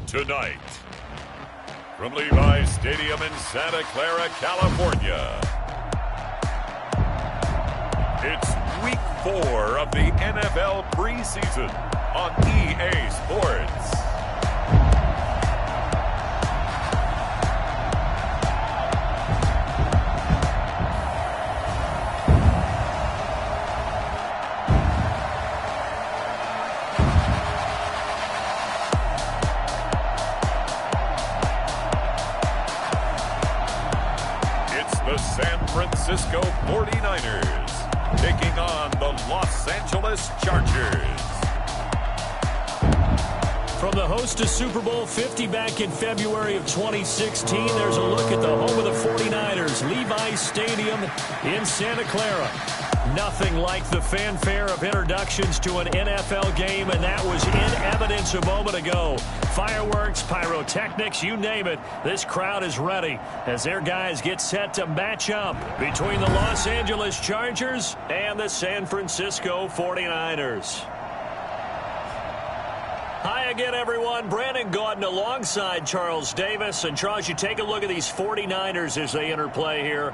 Tonight, from Levi's Stadium in Santa Clara, California, it's Week 4 of the NFL Preseason on EA Sports. The San Francisco 49ers taking on the Los Angeles Chargers. From the host to Super Bowl 50 back in February of 2016, there's a look at the home of the 49ers, Levi's Stadium in Santa Clara. Nothing like the fanfare of introductions to an NFL game, and that was in evidence a moment ago. Fireworks, pyrotechnics, you name it, this crowd is ready as their guys get set to match up between the Los Angeles Chargers and the San Francisco 49ers. Hi again, everyone. Brandon Gaudin alongside Charles Davis. And Charles, you take a look at these 49ers as they interplay here.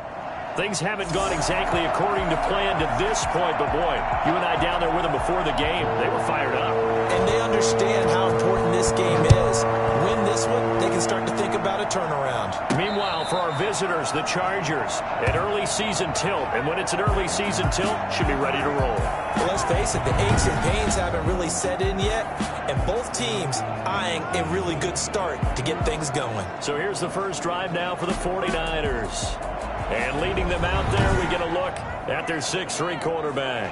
Things haven't gone exactly according to plan to this point, but boy, you and I down there with them before the game, they were fired up. And they understand how important this game is. Win this one, they can start to think about a turnaround. Meanwhile, for our visitors, the Chargers, an early season tilt. And when it's an early season tilt, should be ready to roll. Well, let's face it, the aches and pains haven't really set in yet, and both teams eyeing a really good start to get things going. So here's the first drive now for the 49ers. And leading them out there, we get a look at their 6'3" quarterback.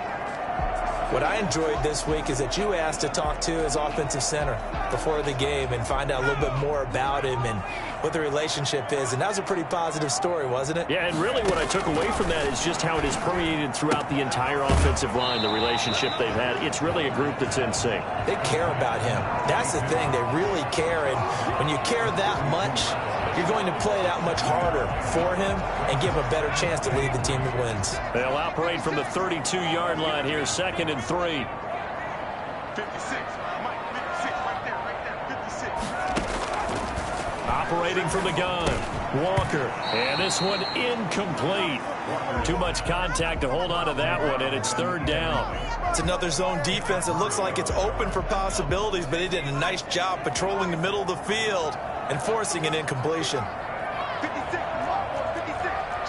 What I enjoyed this week is that you asked to talk to his offensive center before the game and find out a little bit more about him and what the relationship is. And that was a pretty positive story, wasn't it? Yeah, and really what I took away from that is just how it is permeated throughout the entire offensive line, the relationship they've had. It's really a group that's in sync. They care about him. That's the thing. They really care. And when you care that much, you're going to play that much harder for him and give him a better chance to lead the team that wins. They'll operate from the 32-yard line here, 2nd and 3. 56, Mike, 56, right there, 56. Operating from the gun, Walker, and this one incomplete. Too much contact to hold on to that one, and it's 3rd down. It's another zone defense. It looks like it's open for possibilities, but they did a nice job patrolling the middle of the field and forcing an incompletion. 56, 56,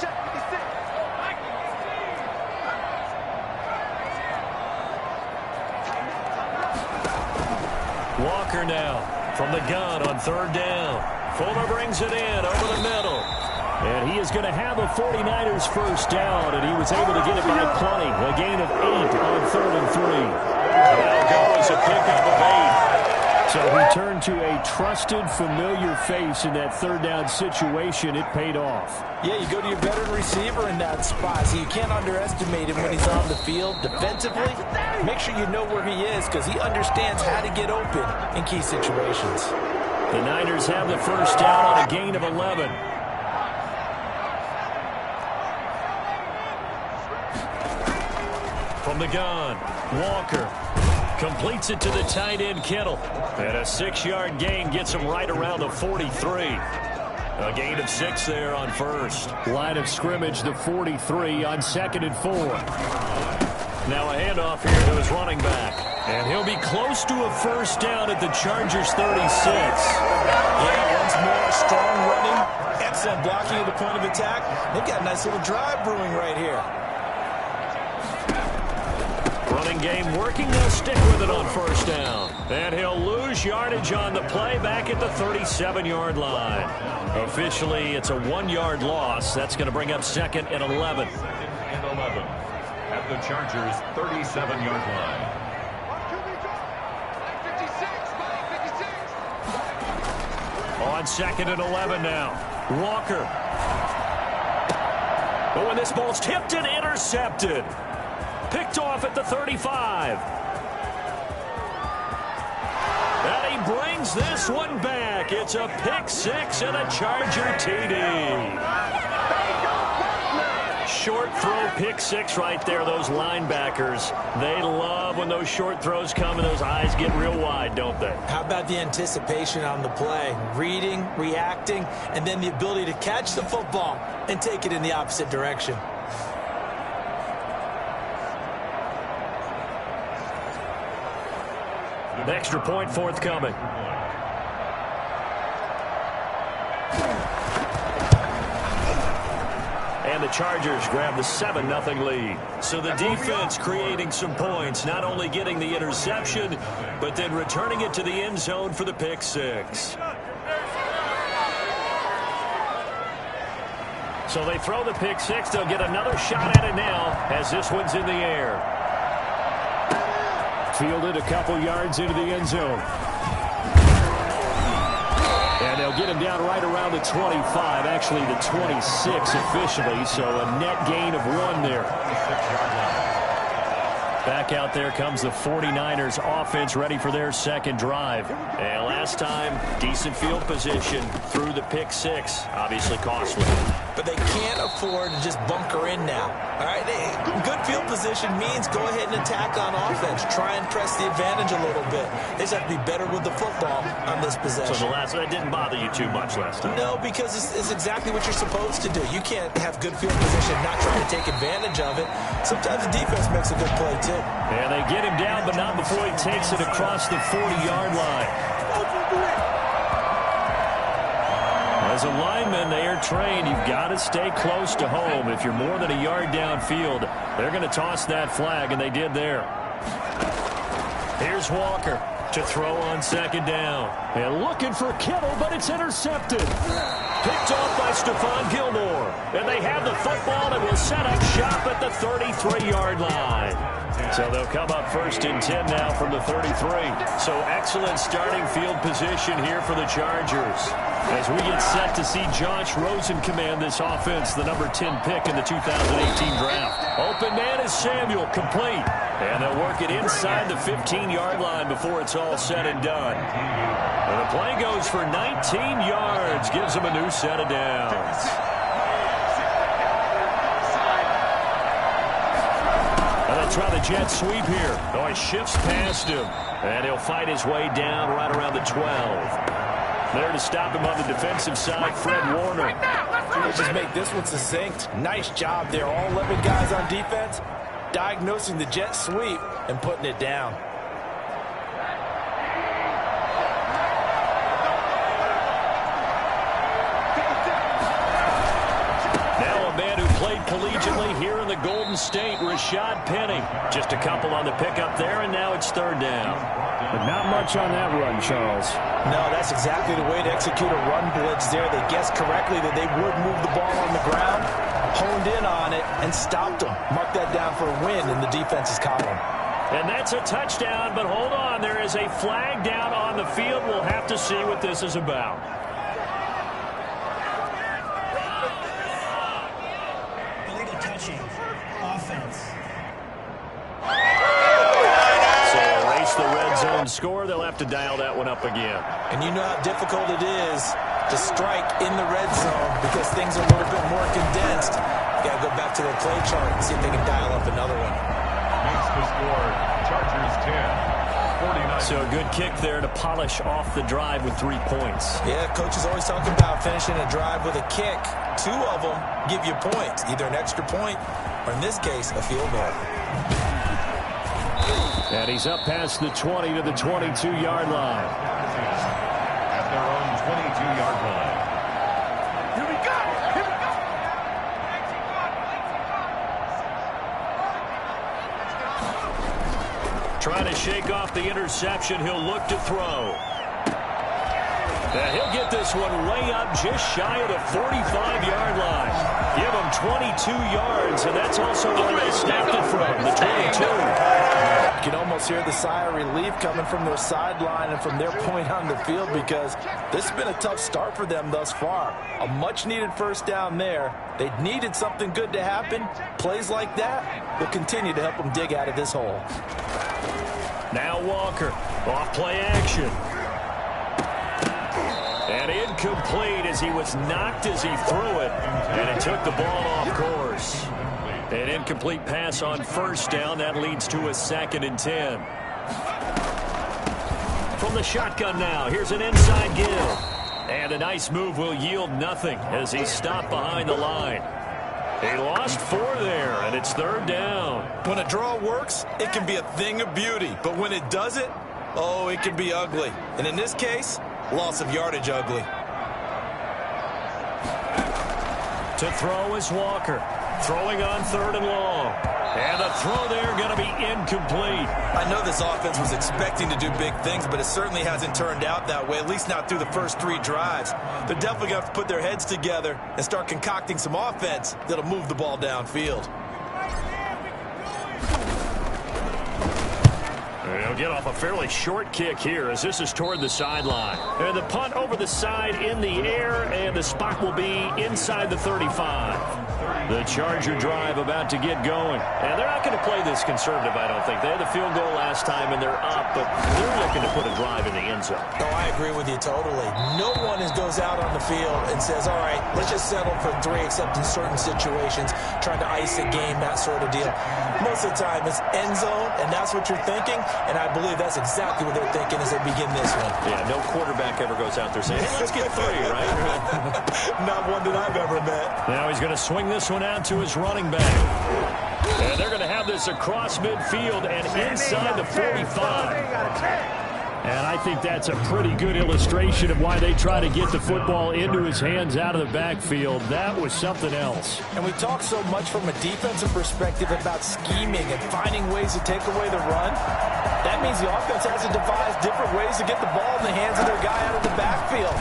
check 56. Walker now from the gun on 3rd down. Fuller brings it in over the middle. And he is going to have a 49ers first down, and he was able to get it by plenty. A gain of 8 on 3rd and 3. That'll go as a pickup of 8. So he turned to a trusted, familiar face in that 3rd down situation. It paid off. Yeah, you go to your veteran receiver in that spot, so you can't underestimate him when he's on the field. Defensively, make sure you know where he is because he understands how to get open in key situations. The Niners have the first down on a gain of 11. From the gun, Walker completes it to the tight end, Kittle. And a 6-yard gain gets him right around the 43. A gain of 6 there on first. Line of scrimmage, the 43 on 2nd and 4. Now a handoff here to his running back. And he'll be close to a first down at the Chargers 36. Yeah, once more, strong running, excellent blocking at the point of attack. They've got a nice little drive brewing right here. Running game working, they'll stick with it on first down. And he'll lose yardage on the play back at the 37-yard line. Officially, it's a 1-yard loss. That's going to bring up 2nd and 11. 2nd and 11 at the Chargers' 37-yard line. 56, On 2nd and 11 now. Walker. Oh, and this ball's tipped and intercepted. Picked off at the 35. And he brings this one back. It's a pick 6 and a Charger TD. short throw pick six right there, those linebackers. They love when those short throws come and those eyes get real wide, don't they? How about the anticipation on the play? Reading, reacting, and then the ability to catch the football and take it in the opposite direction. An extra point forthcoming. And the Chargers grab the 7-0 lead. So the defense creating some points, not only getting the interception, but then returning it to the end zone for the pick six. So they throw the pick six. They'll get another shot at it now as this one's in the air. Fielded a couple yards into the end zone. And they'll get him down right around the 25, actually the 26 officially, so a net gain of 1 there. Back out there comes the 49ers offense ready for their second drive. And last time, decent field position through the pick six, obviously costly. But they can't afford to just bunker in now. All right, good field position means go ahead and attack on offense. Try and press the advantage a little bit. They just have to be better with the football on this possession. So that didn't bother you too much last time? No, because it's exactly what you're supposed to do. You can't have good field position, not trying to take advantage of it. Sometimes the defense makes a good play, too. And they get him down, but not before he takes it across the 40-yard line. As a lineman, they are trained. You've got to stay close to home. If you're more than a yard downfield, they're going to toss that flag, and they did there. Here's Walker to throw on second down. And looking for Kittle, but it's intercepted. Picked off by Stephon Gilmore. And they have the football and will set up shop at the 33-yard line. So they'll come up first and 10 now from the 33. So excellent starting field position here for the Chargers. As we get set to see Josh Rosen command this offense, the number 10 pick in the 2018 draft. Open man is Samuel, complete. And they'll work it inside the 15-yard line before it's all said and done. And the play goes for 19 yards, gives them a new set of downs. Try the jet sweep here. Oh, he shifts past him. And he'll fight his way down right around the 12. There to stop him on the defensive side, Fred Warner. Let's just make this one succinct. Nice job there. All 11 guys on defense diagnosing the jet sweep and putting it down. Collegiately here in the Golden State, Rashad Penny. Just a couple on the pickup there, and now it's third down. But not much on that run, Charles. No, that's exactly the way to execute a run blitz there. They guessed correctly that they would move the ball on the ground, honed in on it, and stopped them. Mark that down for a win in the defense's column. And that's a touchdown, but hold on. There is a flag down on the field. We'll have to see what this is about. Score, they'll have to dial that one up again. And you know how difficult it is to strike in the red zone because things are a little bit more condensed. You got to go back to their play chart and see if they can dial up another one. Makes the score, Chargers 10, 49. So a good kick there to polish off the drive with 3 points. Yeah, coaches always talk about finishing a drive with a kick. 2 of them give you points, either an extra point or, in this case, a field goal. And he's up past the 20 to the 22-yard line. At their own 22-yard line. Here we go! Here we go! Trying to shake off the interception. He'll look to throw. And he'll get this one way up just shy of the 45-yard line. Give him 22 yards, and that's also where they snapped it from, the 22. You can almost hear the sigh of relief coming from their sideline and from their point on the field because this has been a tough start for them thus far. A much-needed first down there. They needed something good to happen. Plays like that will continue to help them dig out of this hole. Now Walker, off play action. And incomplete as he was knocked as he threw it. And it took the ball off course. An incomplete pass on first down. That leads to a 2nd and 10. From the shotgun now, here's an inside give. And a nice move will yield nothing as he stopped behind the line. He lost 4 there, and it's 3rd down. When a draw works, it can be a thing of beauty. But when it doesn't, oh, it can be ugly. And in this case, loss of yardage ugly. To throw is Walker. Throwing on 3rd and long. And the throw there going to be incomplete. I know this offense was expecting to do big things, but it certainly hasn't turned out that way, at least not through the first 3 drives. They're definitely going to have to put their heads together and start concocting some offense that'll move the ball downfield. He'll get off a fairly short kick here as this is toward the sideline. And the punt over the side in the air, and the spot will be inside the 35. The Charger drive about to get going. And they're not going to play this conservative, I don't think. They had the field goal last time, and they're up, but they're looking to put a drive in the end zone. Oh, I agree with you totally. No one goes out on the field and says, all right, let's just settle for 3, except in certain situations, trying to ice a game, that sort of deal. Most of the time, it's end zone, and that's what you're thinking, and I believe that's exactly what they're thinking as they begin this one. Yeah, no quarterback ever goes out there saying, hey, let's get 3, right? Not one that I've ever met. Now he's going to swing this one out to his running back. And they're going to have this across midfield and inside the 45. And I think that's a pretty good illustration of why they try to get the football into his hands out of the backfield. That was something else. And we talk so much from a defensive perspective about scheming and finding ways to take away the run. That means the offense has to devise different ways to get the ball in the hands of their guy out of the backfield.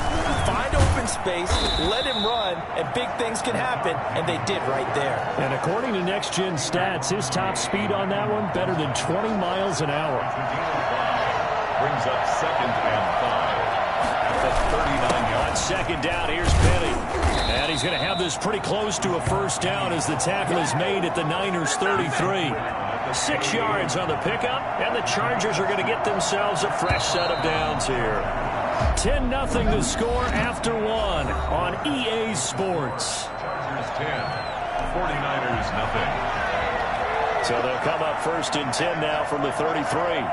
Find open space, let him run, and big things can happen, and they did right there. And according to Next Gen Stats, his top speed on that one, better than 20 miles an hour. Brings up 2nd and 5 at the 39-yard. On 2nd down, here's Penny. And he's going to have this pretty close to a first down as the tackle is made at the Niners' 33. 6 yards on the pickup, and the Chargers are going to get themselves a fresh set of downs here. 10-0 the score after 1 on EA Sports. Chargers 10, 49ers nothing. So they'll come up 1st and 10 now from the 33.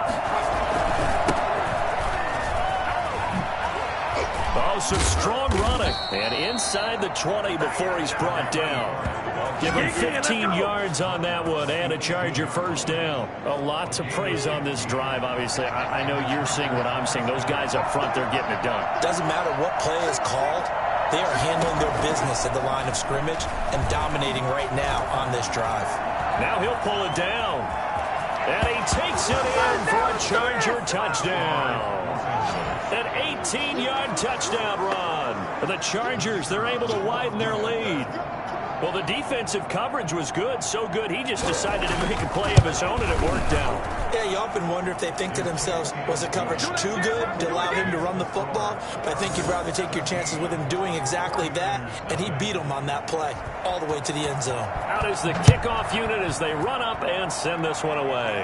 Oh, some strong running. And inside the 20 before he's brought down. Give him 15 yards on that one and a Charger first down. A lot to praise on this drive, obviously. I know you're seeing what I'm seeing. Those guys up front, they're getting it done. Doesn't matter what play is called. They are handling their business at the line of scrimmage and dominating right now on this drive. Now he'll pull it down. And he takes it in for a Charger touchdown. An 18-yard touchdown run. The Chargers, they're able to widen their lead. Well, the defensive coverage was good, so good he just decided to make a play of his own, and it worked out. Yeah, you often wonder if they think to themselves, was the coverage too good to allow him to run the football? But I think you'd rather take your chances with him doing exactly that, and he beat him on that play all the way to the end zone. Out is the kickoff unit as they run up and send this one away.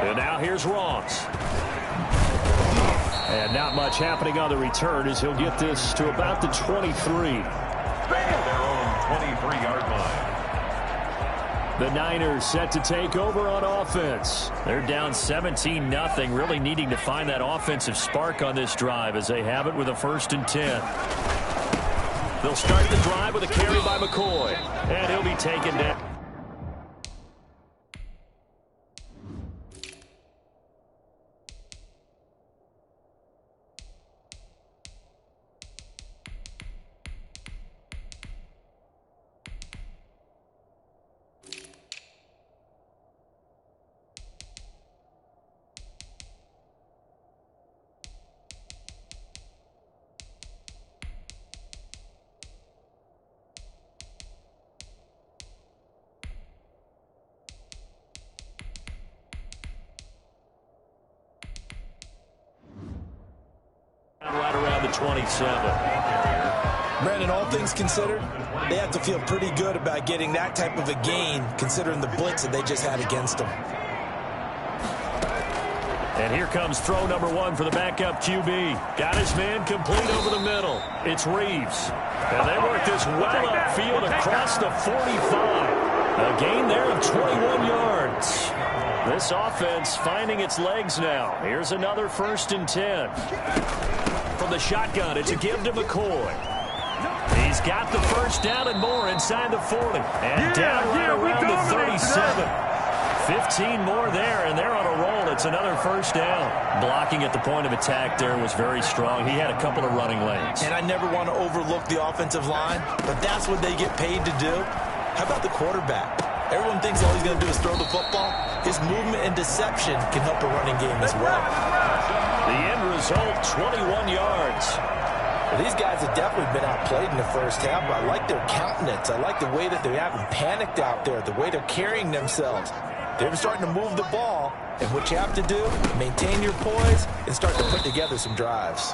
And now here's Ross. And not much happening on the return as he'll get this to about the 23. Their own 23-yard line. The Niners set to take over on offense. They're down 17-0, really needing to find that offensive spark on this drive as they have it with a 1st and 10. They'll start the drive with a carry by McCoy, and he'll be taken down. Right around the 27. Brandon, all things considered, they have to feel pretty good about getting that type of a gain, considering the blitz that they just had against them. And here comes throw number 1 for the backup QB. Got his man complete over the middle. It's Reeves. And they work this well upfield across the 45. A gain there of 21 yards. This offense finding its legs now. Here's another 1st and 10. From the shotgun, it's a give to McCoy. He's got the first down and more inside the 40. And down right around the 37. 15 more there, and they're on a roll. It's another 1st down. Blocking at the point of attack there was very strong. He had a couple of running lanes. And I never want to overlook the offensive line, but that's what they get paid to do. How about the quarterback? Everyone thinks all he's going to do is throw the football. His movement and deception can help a running game as well. The end result, 21 yards. Well, these guys have definitely been outplayed in the first half. I like their countenance. I like the way that they haven't panicked out there, the way they're carrying themselves. They're starting to move the ball, and what you have to do, maintain your poise and start to put together some drives.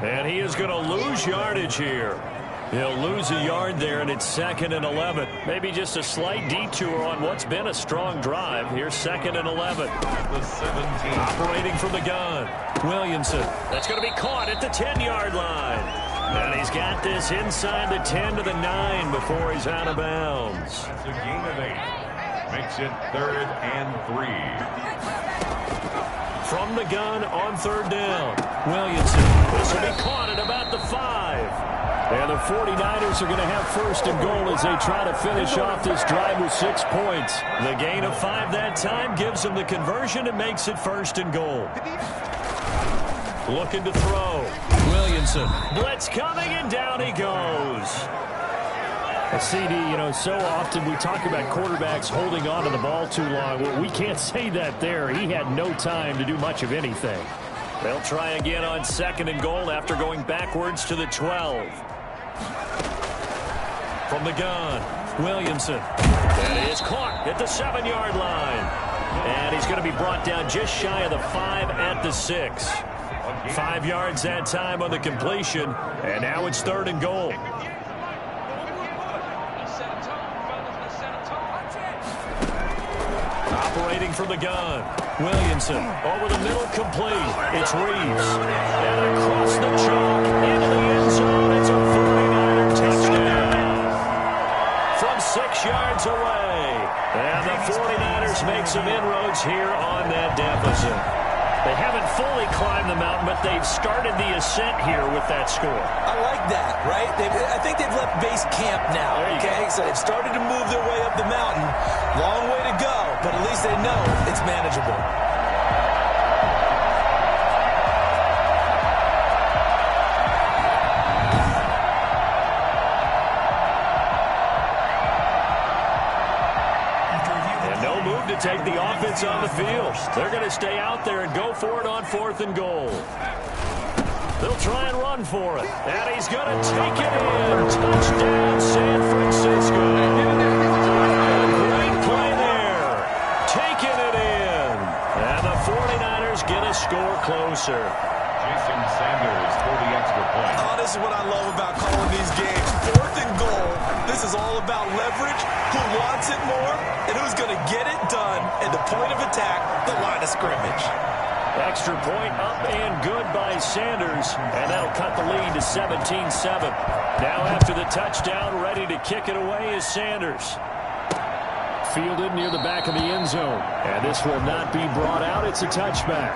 And he is going to lose yardage here. He'll lose a yard there, and it's 2nd and 11. Maybe just a slight detour on what's been a strong drive. Here's 2nd and 11. The 17. Operating from the gun. Williamson. That's going to be caught at the 10-yard line. And he's got this inside the 10 to the 9 before he's out of bounds. That's a gain of 8. Makes it 3rd and 3. From the gun on 3rd down. Williamson. This will be caught at about the 5. And the 49ers are going to have 1st and goal as they try to finish off this drive with 6 points. The gain of 5 that time gives them the conversion and makes it 1st and goal. Looking to throw. Williamson. Blitz coming, and down he goes. CD, so often we talk about quarterbacks holding on to the ball too long. Well, we can't say that there. He had no time to do much of anything. They'll try again on 2nd and goal after going backwards to the 12. From the gun, Williamson. And he is caught at the 7-yard line. And he's going to be brought down just shy of the 5 at the 6. 5 yards that time on the completion. And now it's 3rd and goal. Operating from the gun. Williamson over the middle, complete. It's Reeves. And across the chalk into the end zone. It's a 49er touchdown. From 6 yards away. And the 49ers make some inroads here on that deficit. They haven't fully climbed the mountain, but they've started the ascent here with that score. I like that, right? I think they've left base camp now, okay? So they've started to move their way up the mountain. Long way to go, but at least they know it's manageable. Take the offense on the field. They're going to stay out there and go for it on 4th and goal. They'll try and run for it. And he's going to take it in. Touchdown, San Francisco. A great play there. Taking it in. And the 49ers get a score closer. Jason Sanders for the extra point. Oh, this is what I love about calling these games. 4th and goal. This is all about leverage, who wants it more, and who's going to get it done at the point of attack, the line of scrimmage. Extra point up and good by Sanders, and that'll cut the lead to 17-7. Now after the touchdown, ready to kick it away is Sanders. Fielded near the back of the end zone. And this will not be brought out. It's a touchback.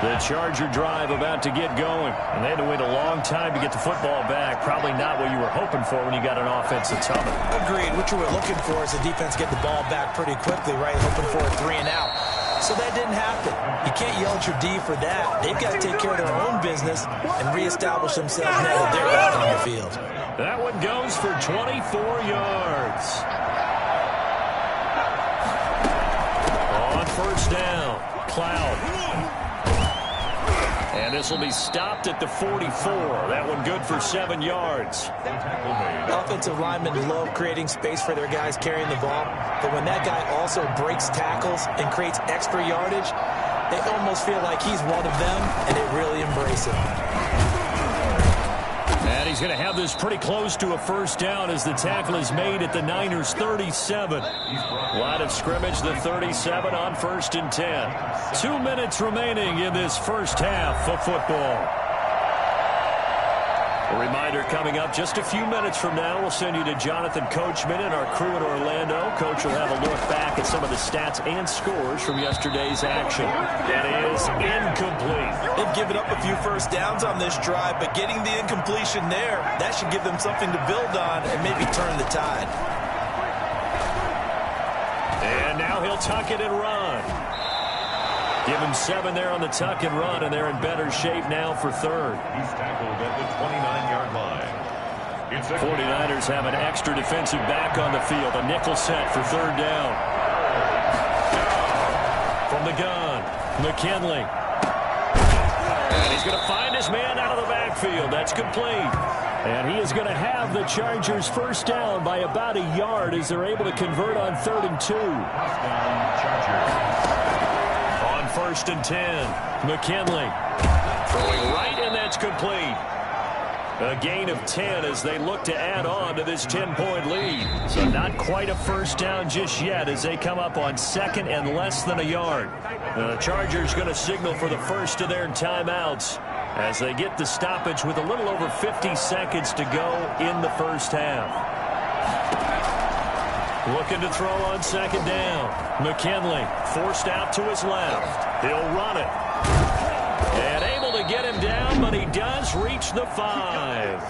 The Charger drive about to get going. And they had to wait a long time to get the football back. Probably not what you were hoping for when you got an offense that's humming. Agreed. What you were looking for is the defense get the ball back pretty quickly, right? Hoping for a 3 and out. So that didn't happen. You can't yell at your D for that. They've got to take care of their own business and reestablish themselves now that they're back on the field. That one goes for 24 yards. On 1st down, Cloud. And this will be stopped at the 44. That one good for 7 yards. Offensive linemen love creating space for their guys carrying the ball. But when that guy also breaks tackles and creates extra yardage, they almost feel like he's one of them, and they really embrace him. And he's going to have this pretty close to a 1st down as the tackle is made at the Niners' 37. Line of scrimmage, the 37 on 1st and 10. 2 minutes remaining in this first half of football. A reminder coming up just a few minutes from now. We'll send you to Jonathan Coachman and our crew in Orlando. Coach will have a look back at some of the stats and scores from yesterday's action. That is incomplete. They've given up a few first downs on this drive, but getting the incompletion there, that should give them something to build on and maybe turn the tide. And now he'll tuck it and run. Give him 7 there on the tuck and run, and they're in better shape now for third. He's tackled at the 29-yard line. 49ers have an extra defensive back on the field. A nickel set for third down. From the gun, McKinley. And he's going to find his man out of the backfield. That's complete. And he is going to have the Chargers first down by about a yard as they're able to convert on 3rd and 2. On 1st and 10, McKinley throwing right, and that's complete. A gain of 10 as they look to add on to this 10-point lead. So not quite a first down just yet as they come up on 2nd and less than a yard. The Chargers going to signal for the first of their timeouts as they get the stoppage with a little over 50 seconds to go in the first half. Looking to throw on 2nd down. McKinley forced out to his left. He'll run it. And able to get him down, but he does reach the 5.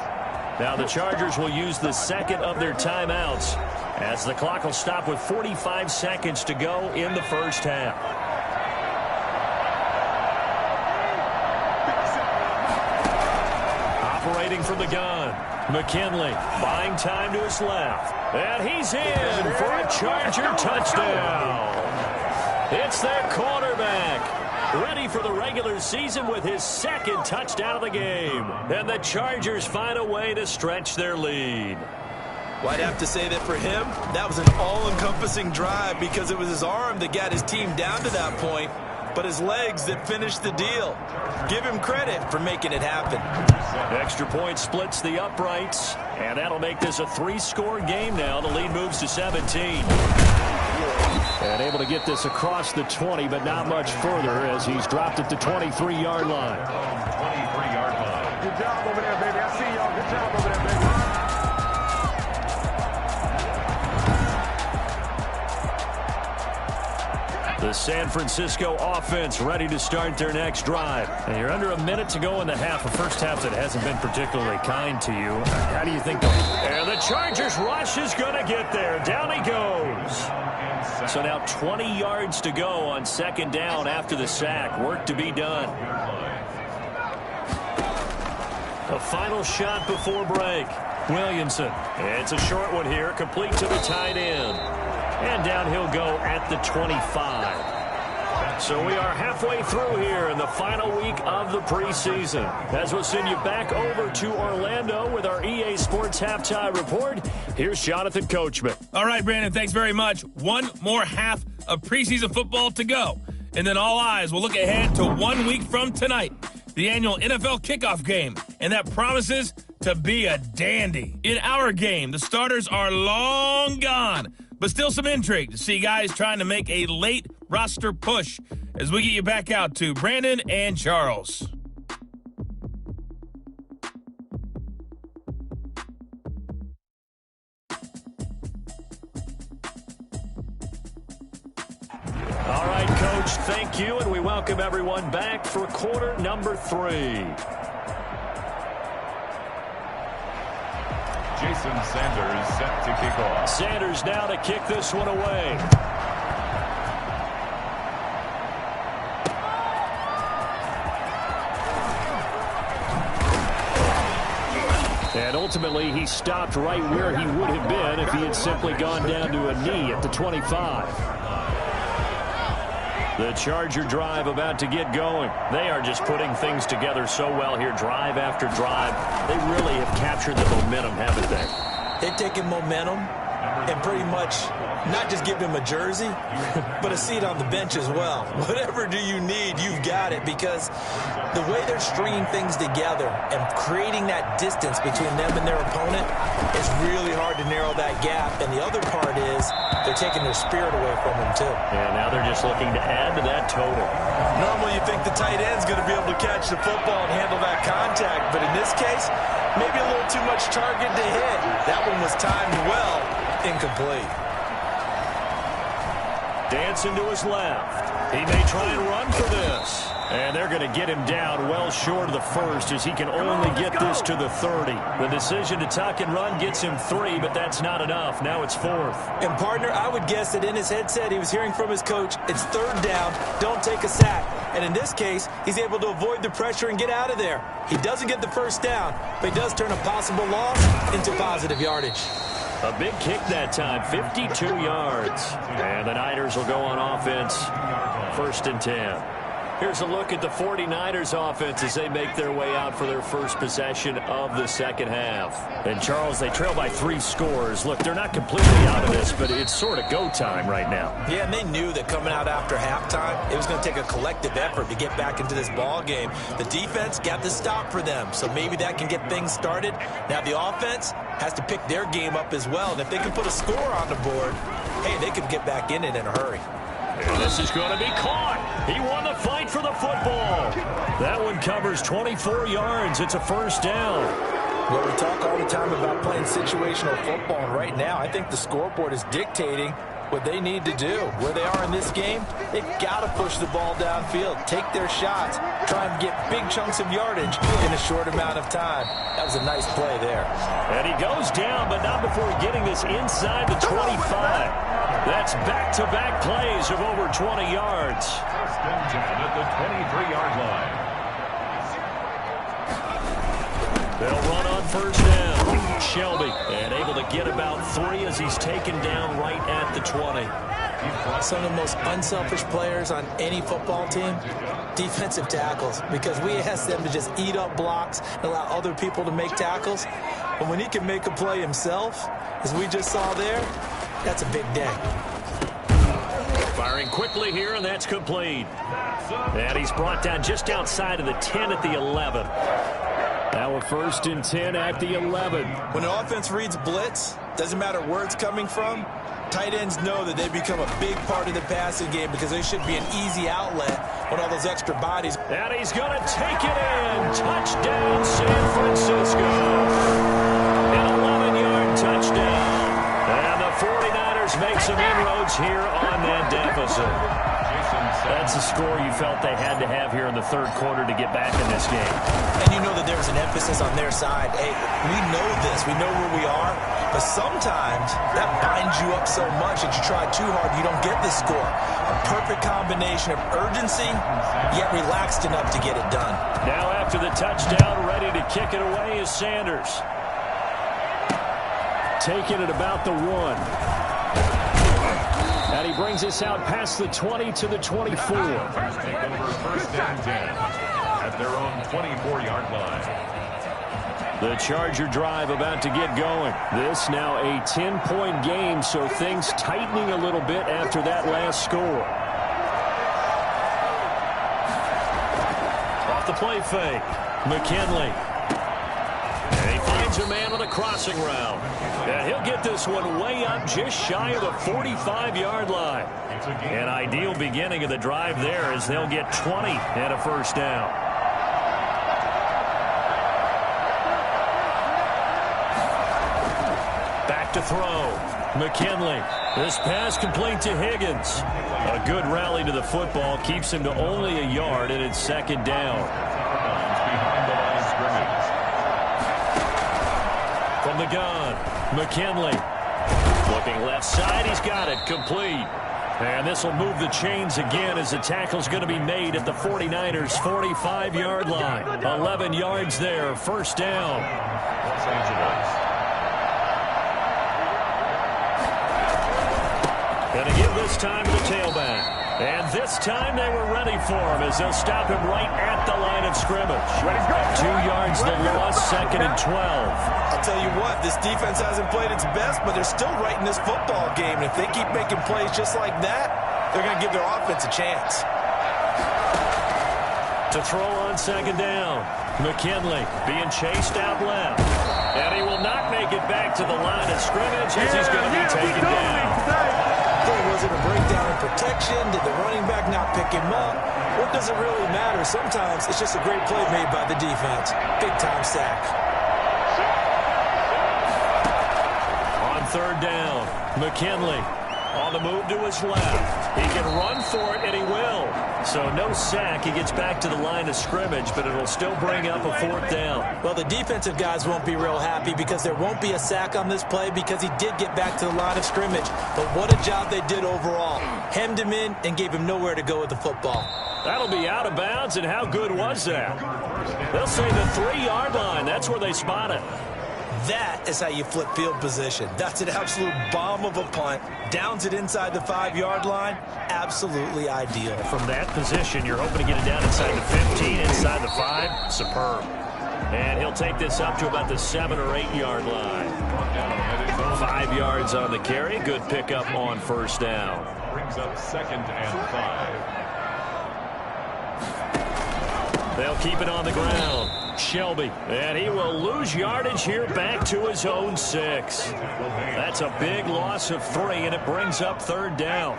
Now the Chargers will use the second of their timeouts as the clock will stop with 45 seconds to go in the first half. Operating from the gun, McKinley buying time to his left. And he's in for a Charger touchdown. It's their quarterback, ready for the regular season with his 2nd touchdown of the game. And the Chargers find a way to stretch their lead. Well, I'd have to say that for him, that was an all-encompassing drive because it was his arm that got his team down to that point, but his legs that finished the deal. Give him credit for making it happen. Extra point splits the uprights, and that'll make this a 3-score game now. The lead moves to 17. And able to get this across the 20, but not much further as he's dropped at the 23-yard line. 23-yard line. Good job over there, baby. I see y'all. Good job over there, baby. The San Francisco offense ready to start their next drive. And you're under a minute to go in the half. A first half that hasn't been particularly kind to you. How do you think they'll... And the Chargers rush is going to get there. Down he goes. So now 20 yards to go on 2nd down after the sack. Work to be done. A final shot before break. Williamson. It's a short one here. Complete to the tight end. And down he'll go at the 25. So we are halfway through here in the final week of the preseason. As we'll send you back over to Orlando with our EA Sports Halftime Report, here's Jonathan Coachman. All right, Brandon, thanks very much. One more half of preseason football to go. And then all eyes will look ahead to 1 week from tonight, the annual NFL kickoff game. And that promises to be a dandy. In our game, the starters are long gone, but still some intrigue to see guys trying to make a late roster push as we get you back out to Brandon and Charles. All right, Coach, thank you, and we welcome everyone back for quarter number 3. Jason Sanders set to kick off. Sanders now to kick this one away. And ultimately, he stopped right where he would have been if he had simply gone down to a knee at the 25. The Charger drive about to get going. They are just putting things together so well here, drive after drive. They really have captured the momentum, haven't they? They've taken momentum and pretty much not just give him a jersey, but a seat on the bench as well. Whatever do you need, you've got it, because the way they're stringing things together and creating that distance between them and their opponent is really hard to narrow that gap. And the other part is they're taking their spirit away from them, too. And now they're just looking to add to that total. Normally you think the tight end's going to be able to catch the football and handle that contact, but in this case, maybe a little too much target to hit. That one was timed well, incomplete. Dancing to his left. He may try and run for this. And they're going to get him down well short of the first as he can only get this to the 30. The decision to tuck and run gets him 3, but that's not enough. Now it's 4th. And, partner, I would guess that in his headset he was hearing from his coach, it's 3rd down, don't take a sack. And in this case, he's able to avoid the pressure and get out of there. He doesn't get the first down, but he does turn a possible loss into positive yardage. A big kick that time, 52 yards. And the Niners will go on offense, 1st and 10. Here's a look at the 49ers offense as they make their way out for their first possession of the second half. And, Charles, they trail by 3 scores. Look, they're not completely out of this, but it's sort of go time right now. Yeah, and they knew that coming out after halftime, it was going to take a collective effort to get back into this ball game. The defense got the stop for them, so maybe that can get things started. Now the offense has to pick their game up as well, and if they can put a score on the board, hey, they could get back in it in a hurry. And this is going to be caught. He won the fight for the football. That one covers 24 yards. It's a 1st down. Well, we talk all the time about playing situational football, and right now I think the scoreboard is dictating what they need to do. Where they are in this game, they've got to push the ball downfield, take their shots, try and get big chunks of yardage in a short amount of time. That was a nice play there. And he goes down, but not before getting this inside the 25. That's back-to-back plays of over 20 yards. 1st and 10 at the 23-yard line. They'll run on 1st down. Shelby, and able to get about 3 as he's taken down right at the 20. Some of the most unselfish players on any football team, defensive tackles, because we ask them to just eat up blocks and allow other people to make tackles. But when he can make a play himself, as we just saw there, that's a big day. Firing quickly here, and that's complete. And he's brought down just outside of the 10 at the 11. Now a 1st and 10 at the 11. When an offense reads blitz, doesn't matter where it's coming from, tight ends know that they become a big part of the passing game because they should be an easy outlet with all those extra bodies. And he's going to take it in. Touchdown, San Francisco. An 11-yard touchdown. And the 49ers make some inroads here on that deficit. That's a score you felt they had to have here in the 3rd quarter to get back in this game. And you know that there was an emphasis on their side. Hey, we know this. We know where we are. But sometimes that binds you up so much that you try too hard, you don't get the score. A perfect combination of urgency, yet relaxed enough to get it done. Now after the touchdown, ready to kick it away is Sanders. Taking it about the 1. And he brings us out past the 20 to the 24. Take over 1st and 10 at their own 24-yard line. The Charger drive about to get going. This now a 10-point game, so things tightening a little bit after that last score. Off the play fake. McKinley. And he finds a man on a crossing route. And he'll get this one way up just shy of the 45-yard line. An ideal beginning of the drive there as they'll get 20 and a 1st down. Back to throw. McKinley. This pass complete to Higgins. A good rally to the football keeps him to only a yard, and it's 2nd down. From the gun, McKinley. Looking left side, he's got it, complete. And this will move the chains again as the tackle's going to be made at the 49ers' 45-yard line. 11 yards there, 1st down. Los Angeles. Going to give this time to the tailback. And this time they were ready for him as they'll stop him right at the line of scrimmage. 2 yards the loss, 2nd and 12. I'll tell you what, this defense hasn't played its best, but they're still right in this football game. And if they keep making plays just like that, they're going to give their offense a chance. To throw on 2nd down, McKinley being chased out left. And he will not make it back to the line of scrimmage as he's going to be taken down. They Was it a breakdown in protection? Did the running back not pick him up? What does it really matter? Sometimes it's just a great play made by the defense. Big-time sack. On third down, McKinley on the move to his left. He can run for it, and he will. So no sack. He gets back to the line of scrimmage, but it'll still bring up a fourth down. Well, the defensive guys won't be real happy because there won't be a sack on this play because he did get back to the line of scrimmage. But what a job they did overall. Hemmed him in and gave him nowhere to go with the football. That'll be out of bounds, and how good was that? They'll say the 3-yard line. That's where they spot it. That is how you flip field position. That's an absolute bomb of a punt. Downs it inside the 5-yard line. Absolutely ideal. From that position, you're hoping to get it down inside the 15, inside the 5. Superb. And he'll take this up to about the 7 or 8-yard line. 5 yards on the carry. Good pickup on first down. Brings up 2nd and 5. They'll keep it on the ground. Shelby, and he will lose yardage here back to his own 6. That's a big loss of 3, and it brings up third down.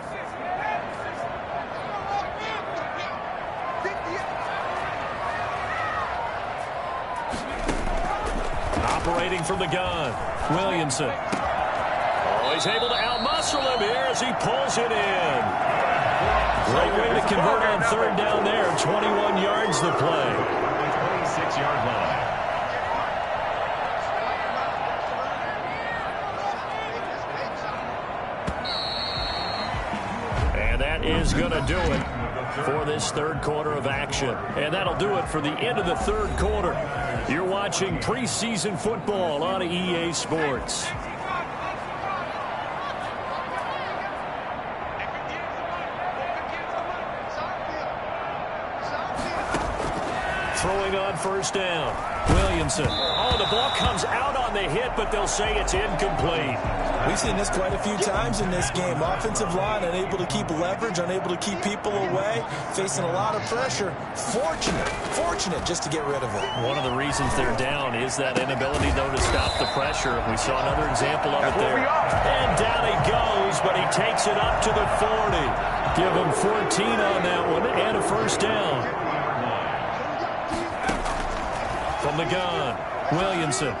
Operating from the gun, Williamson. Oh, he's able to outmuscle him here as he pulls it in. Great way to convert on third down there. 21 yards to play. 26-yard line. And that is going to do it for this third quarter of action. And that'll do it for the end of the third quarter. You're watching preseason football on EA Sports. Throwing on first down, Williamson. Oh, the ball comes out on the hit, but they'll say it's incomplete. We've seen this quite a few times in this game. Offensive line unable to keep leverage, unable to keep people away, facing a lot of pressure. Fortunate just to get rid of it. One of the reasons they're down is that inability, though, to stop the pressure. We saw another example of it there. And down he goes, but he takes it up to the 40. Give him 14 on that one and a first down. From the gun, Williamson.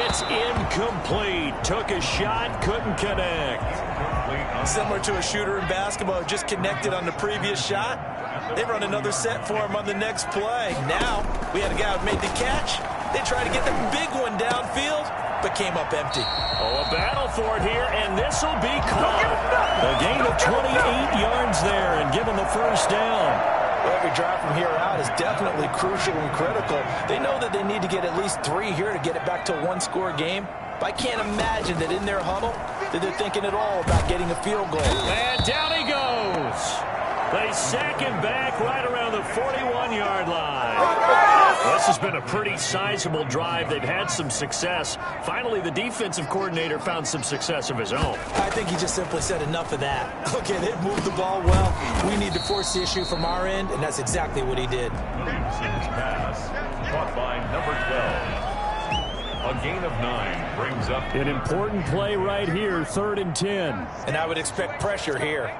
It's incomplete. Took a shot, couldn't connect. Similar to a shooter in basketball, just connected on the previous shot. They run another set for him on the next play. Now, we had a guy who made the catch. They tried to get the big one downfield, but came up empty. Oh, a battle for it here, and this will be caught. A gain of 28 yards there, and give him the first down. Well, every drive from here out is definitely crucial and critical. They know that they need to get at least 3 here to get it back to a one-score game. But I can't imagine that in their huddle that they're thinking at all about getting a field goal. And down he goes. They sack him back right around the 41-yard line. This has been a pretty sizable drive. They've had some success. Finally, the defensive coordinator found some success of his own. I think he just simply said enough of that. Okay, they've moved the ball well. We need to force the issue from our end, and that's exactly what he did. Williamson's pass caught by number 12. A gain of 9 brings up an important play right here, 3rd and 10. And I would expect pressure here.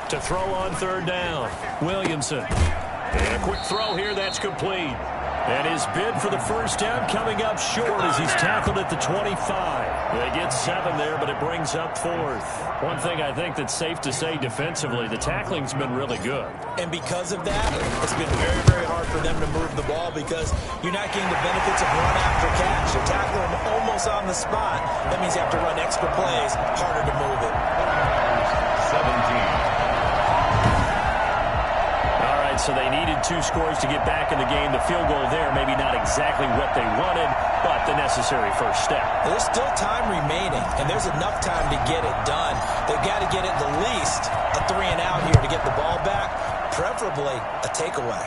To throw on third down, Williamson. And a quick throw here, that's complete. And his bid for the first down coming up short as he's tackled at the 25. They get 7 there, but it brings up 4th. One thing I think that's safe to say defensively, the tackling's been really good. And because of that, it's been very, very hard for them to move the ball because you're not getting the benefits of run after catch. You're tackling them almost on the spot. That means you have to run extra plays, harder to move it. 17. So they needed 2 scores to get back in the game. The field goal there, maybe not exactly what they wanted, but the necessary first step. There's still time remaining, and there's enough time to get it done. They've got to get at the least a 3-and-out here to get the ball back, preferably a takeaway.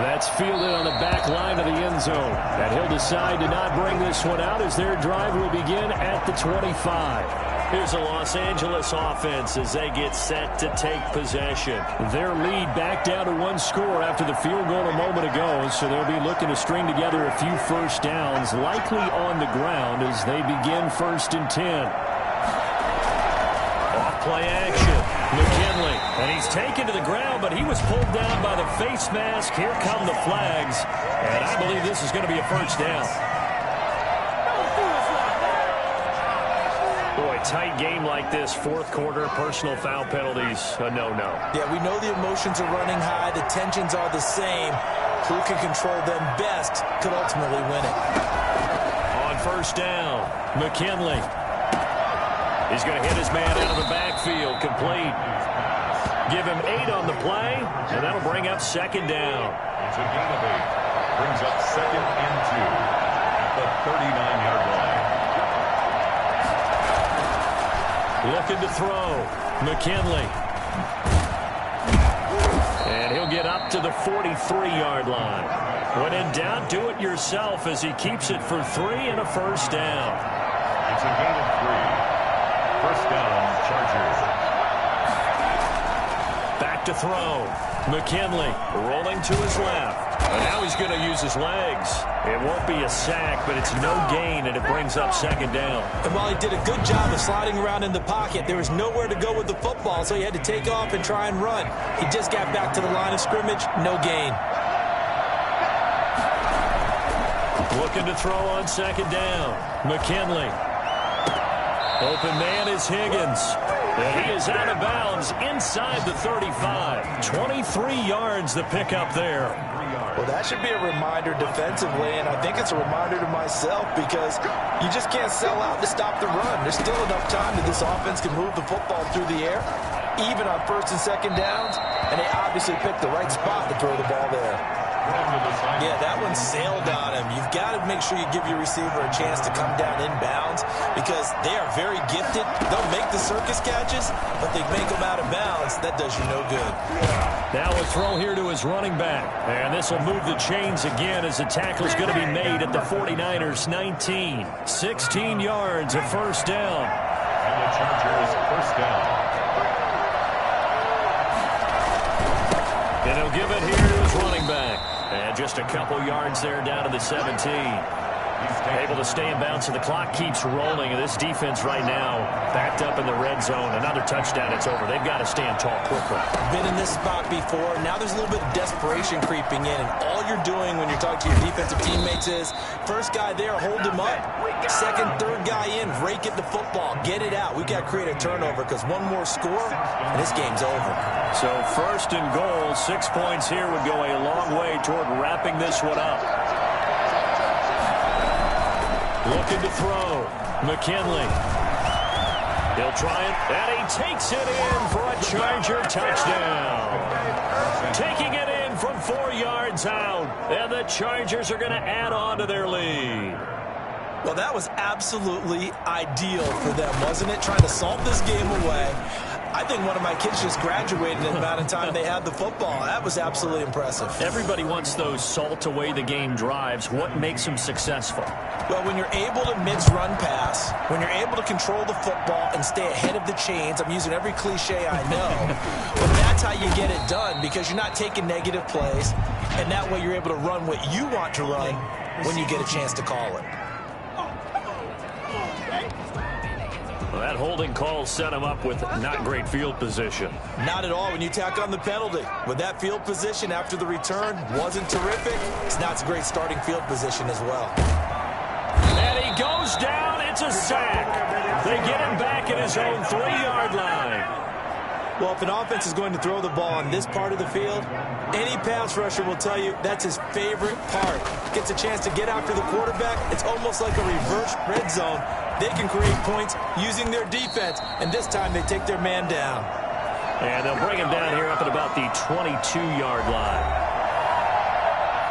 That's fielded on the back line of the end zone. And he'll decide to not bring this one out as their drive will begin at the 25. Here's the Los Angeles offense as they get set to take possession. Their lead back down to one score after the field goal a moment ago, so they'll be looking to string together a few first downs, likely on the ground as they begin 1st and 10. Off-play action. McKinley, and he's taken to the ground, but he was pulled down by the face mask. Here come the flags, and I believe this is going to be a first down. Boy, tight game like this, 4th quarter, personal foul penalties, a no-no. Yeah, we know the emotions are running high. The tensions are the same. Who can control them best could ultimately win it. On 1st down, McKinley. He's going to hit his man out of the backfield, complete. Give him 8 on the play, and that'll bring up 2nd down. It's a gain of 8. Brings up 2nd and 2 at the 39-yard line. Looking to throw. McKinley. And he'll get up to the 43-yard line. When in doubt, do it yourself as he keeps it for 3 and a first down. It's a gain of 3. First down, Chargers. Back to throw. McKinley rolling to his left. And now he's going to use his legs. It won't be a sack, but it's no gain, and it brings up 2nd down. And while he did a good job of sliding around in the pocket, there was nowhere to go with the football, so he had to take off and try and run. He just got back to the line of scrimmage, no gain. Looking to throw on 2nd down. McKinley. Open man is Higgins. And he is out of bounds inside the 35. 23 yards the pickup there. Well, that should be a reminder defensively, and I think it's a reminder to myself because you just can't sell out to stop the run. There's still enough time that this offense can move the football through the air, even on 1st and 2nd downs, and they obviously picked the right spot to throw the ball there. Yeah, that one sailed on him. You've got to make sure you give your receiver a chance to come down inbounds because they are very gifted. They'll make the circus catches, but they make them out of bounds. That does you no good. Now a throw here to his running back. And this will move the chains again as the tackle is going to be made at the 49ers 19. 16 yards, a first down. And the Chargers first down. And he'll give it here to his running back. And just a couple yards there down to the 17. Able to stay in bounds, and the clock keeps rolling. And this defense right now backed up in the red zone. Another touchdown, it's over. They've got to stand tall quickly. Been in this spot before. Now there's a little bit of desperation creeping in. And all you're doing when you're talking to your defensive teammates is, first guy there, hold him up. Second, third guy in, rake at the football. Get it out. We've got to create a turnover because one more score, and this game's over. So 1st and goal, 6 points here would go a long way toward wrapping this one up. Looking to throw. McKinley. He'll try it, and he takes it in for a Charger touchdown. Taking it in from 4 yards out, and the Chargers are going to add on to their lead. Well, that was absolutely ideal for them, wasn't it? Trying to salt this game away. I think one of my kids just graduated in the amount of time they had the football. That was absolutely impressive. Everybody wants those salt-away-the-game drives. What makes them successful? Well, when you're able to mix run pass, when you're able to control the football and stay ahead of the chains, I'm using every cliche I know, but that's how you get it done because you're not taking negative plays, and that way you're able to run what you want to run when you get a chance to call it. Well, that holding call set him up with not great field position. Not at all when you tack on the penalty. With that field position after the return wasn't terrific, it's not a great starting field position as well. And he goes down. It's a sack. They get him back at his own 3-yard line. Well, if an offense is going to throw the ball on this part of the field, any pass rusher will tell you that's his favorite part. Gets a chance to get after the quarterback. It's almost like a reverse red zone. They can create points using their defense, and this time they take their man down. And they'll bring him down here up at about the 22-yard line.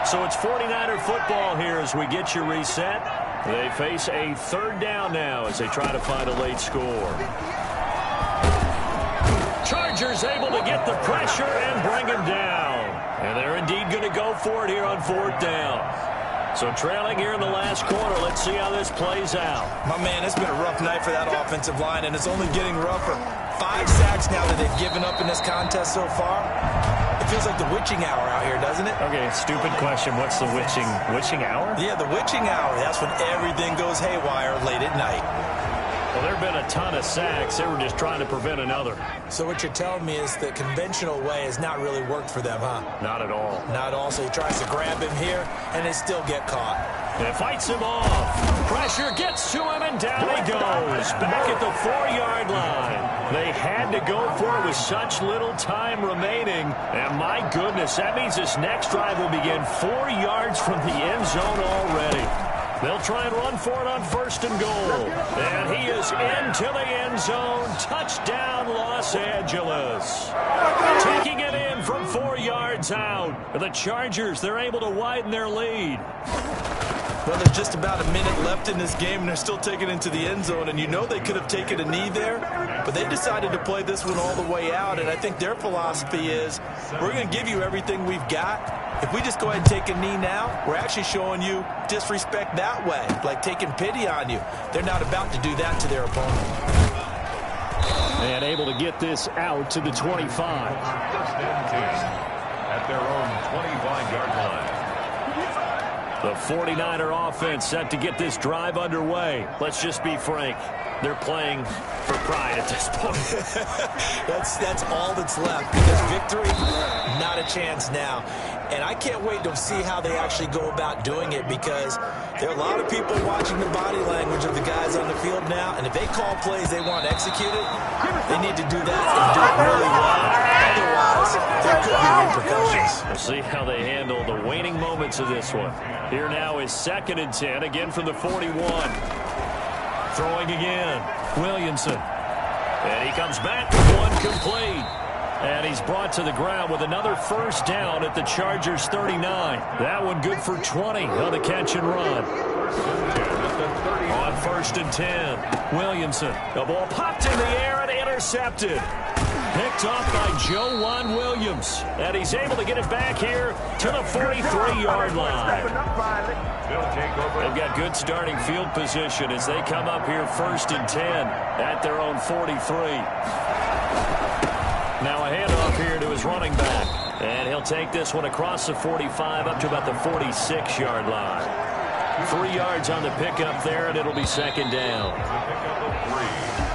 So it's 49er football here as we get you reset. They face a 3rd down now as they try to find a late score. Chargers able to get the pressure and bring him down. And they're indeed going to go for it here on 4th down. So trailing here in the last quarter. Let's see how this plays out. My man, it's been a rough night for that offensive line, and it's only getting rougher. 5 sacks now that they've given up in this contest so far. It feels like the witching hour out here, doesn't it? Okay, stupid question. What's the witching hour? Yeah, the witching hour. That's when everything goes haywire late at night. Well, there have been a ton of sacks. They were just trying to prevent another. So what you're telling me is the conventional way has not really worked for them, huh? Not at all. Not at all. So he tries to grab him here, and they still get caught. And fights him off. Pressure gets to him, and down he goes. Back at the 4-yard line. They had to go for it with such little time remaining. And my goodness, that means this next drive will begin 4 yards from the end zone already. They'll try and run for it on 1st and goal. And he is into the end zone. Touchdown, Los Angeles. Taking it in from 4 yards out. The Chargers, they're able to widen their lead. Well, there's just about a minute left in this game, and they're still taking it into the end zone. And you know they could have taken a knee there, but they decided to play this one all the way out. And I think their philosophy is, we're going to give you everything we've got. If we just go ahead and take a knee now, we're actually showing you disrespect that way, like taking pity on you. They're not about to do that to their opponent. And able to get this out to the 25. At their own 25-yard line. The 49er offense set to get this drive underway. Let's just be frank. They're playing for pride at this point. That's all that's left, because victory, not a chance now. And I can't wait to see how they actually go about doing it, because there are a lot of people watching the body language of the guys on the field now, and if they call plays they want executed, they need to do that and do it really well. Otherwise, there could be repercussions. We'll see how they handle the waning moments of this one. Here now is 2nd and 10, again from the 41. Throwing again, Williamson. And he comes back with one complete. And he's brought to the ground with another 1st down at the Chargers 39. That one good for 20 on the catch and run. On 1st and 10, Williamson. The ball popped in the air and intercepted. Picked off by Joe Williams. And he's able to get it back here to the 43-yard line. They've got good starting field position as they come up here 1st and 10 at their own 43. Now a handoff here to his running back. And he'll take this one across the 45 up to about the 46-yard line. 3 yards on the pickup there, and it'll be 2nd down.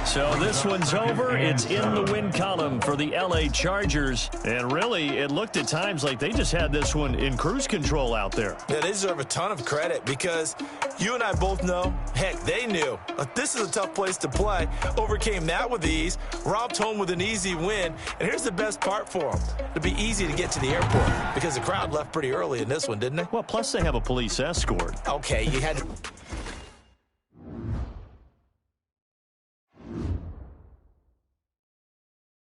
So this one's over. It's in the win column for the L.A. Chargers. And really, it looked at times like they just had this one in cruise control out there. Yeah, they deserve a ton of credit, because you and I both know, heck, they knew. This is a tough place to play. Overcame that with ease. Romped home with an easy win. And here's the best part for them. It'll be easy to get to the airport, because the crowd left pretty early in this one, didn't they? Well, plus they have a police escort. Okay, you had to...